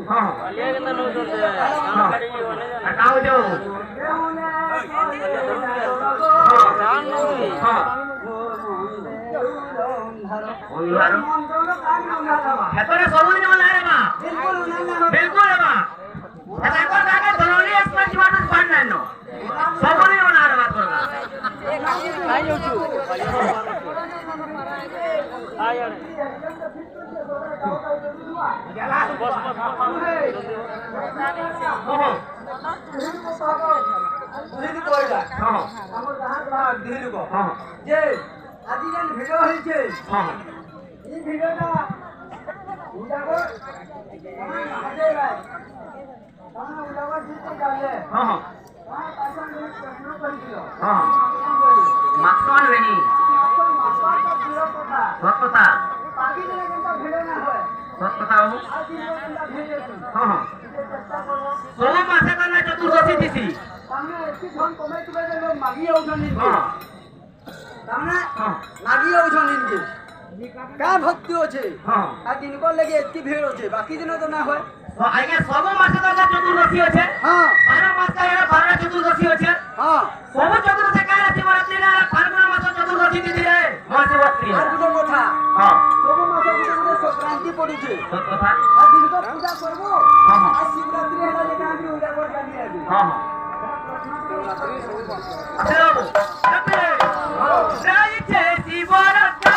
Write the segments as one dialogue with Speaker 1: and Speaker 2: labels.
Speaker 1: हां
Speaker 2: ये कितना नो जोड़ते हैं
Speaker 1: हां
Speaker 2: गाड़ी ये होने जाना
Speaker 1: हटाओ जो
Speaker 2: जान नहीं
Speaker 1: हां उन्हारो हेतरे सोलुनी होला रे बा बिल्कुल रे बा हेता को जाके धरोली एक्सप्रेस जीवाणु पाड नानो सोलुनी होला रे बा तोरा
Speaker 2: आई उठू आ यार बस
Speaker 1: हां
Speaker 3: দিদি কইলা
Speaker 1: हां
Speaker 3: আমার গাহার বাহার দিদি কো
Speaker 1: हां
Speaker 3: যে আজি যেন ভিডিও হইছে
Speaker 1: हां
Speaker 3: এই ভিডিওটা উজাগর আগে ভাই আমরা উজাগর দিতে যাবে
Speaker 1: हां
Speaker 3: আর পাশে আমি প্রশ্ন করেছিল
Speaker 1: हां মাকসাল বেনি সত্যতা
Speaker 3: বাকি দিনে কিন্তু ভিডিও না হয়
Speaker 1: সত্যতা বাবু
Speaker 3: আজি কিন্তু ভিডিও
Speaker 1: हां हां
Speaker 3: চেষ্টা করব
Speaker 1: সোলো মাসে কানা চতুর্দশী দিছি
Speaker 3: সামনে একটি ফোন কমে তুলে দেব মাগিয়ে উঠনি
Speaker 1: हां
Speaker 3: সামনে
Speaker 1: हां
Speaker 3: মাগিয়ে উঠনি কে কা ভক্তি আছে
Speaker 1: हां
Speaker 3: আর দিন কর লাগি এতকি ভিড় আছে বাকি দিনে তো না হয়
Speaker 1: তো আগে সব মাসে কানা চতুর্দশী আছে
Speaker 3: হ্যাঁ
Speaker 1: 12 মাস কানা 12 চতুর্দশী আছে
Speaker 3: হ্যাঁ
Speaker 1: সব চতুর্দশী কানা শিবরাত্রি না ফাল্গুন মাস চতুর্দশী তিথি রে মহাশিবরাত্রি
Speaker 3: আর দুটো কথা
Speaker 1: हां
Speaker 3: সব মাসে কিন্তু সংক্রান্তি পড়ুছে
Speaker 1: সত্যতা
Speaker 3: আর দিন কর পূজা করব
Speaker 1: हां हां
Speaker 3: আর শিবরাত্রি হেলা যেটা আমি পূজা করে জানি আছি
Speaker 1: हां हां আচ্ছা বাবু রাতে রাইছে শিবরাত্রি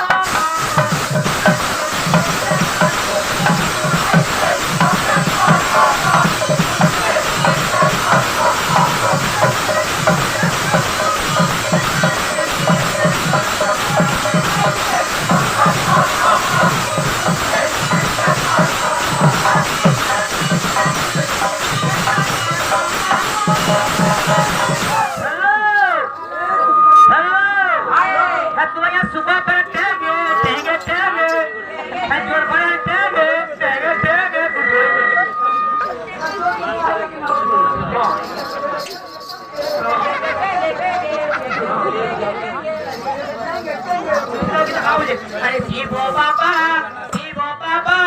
Speaker 1: अरे शिवो बाबा शिवो बाबा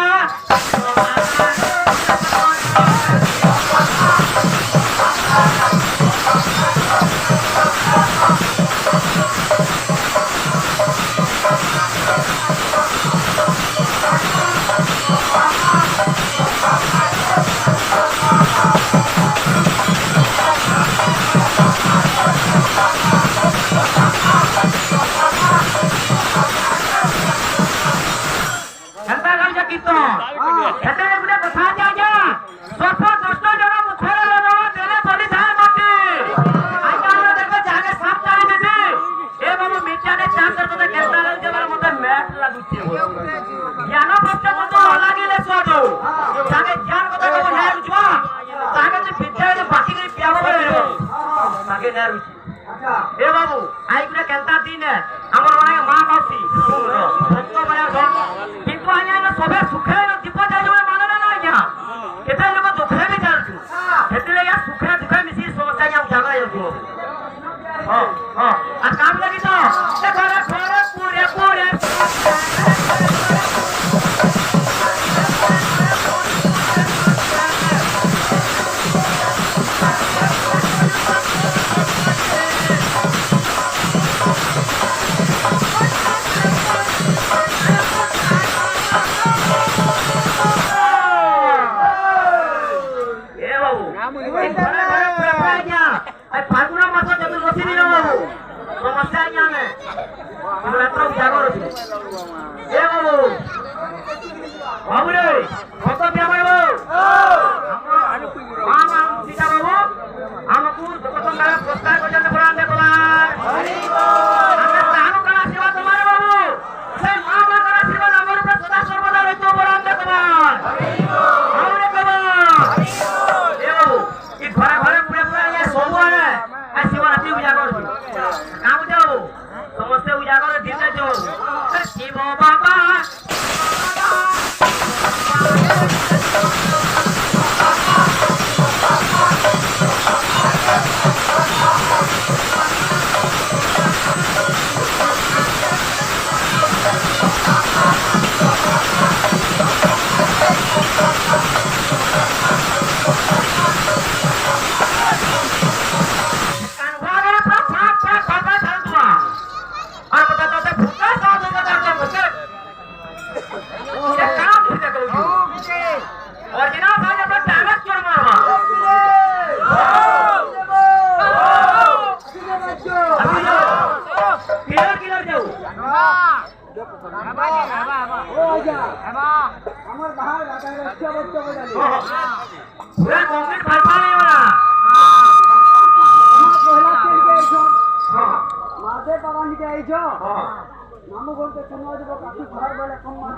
Speaker 1: ए बाबू आई गुडे केलता दिन हमर माने मां मासी भक्त माने किंतु आया न सबे सुखे न दीप जाय जोले माने ना आया केते लोग दुखे भी जालछु हेतले या सुखे दुखे मिसी समस्या या जागा यो हां हां आ काम लगी तो ए घरे घरे पूरे पूरे शिव बाबा অরিজিনাল সাইজ তো ড্যামেজ চোর মারবা কিলার কিলার যাও
Speaker 3: আমার বাহার রাখার রাস্তা বলতে হবে
Speaker 1: পুরা কংক্রিট ফালফা নেই ওরা
Speaker 3: আমার পহলা খেল গেছো মাঝে বাগান গেছো নামু বলতে শোনা যাব কাকি ঘর বলে কম মার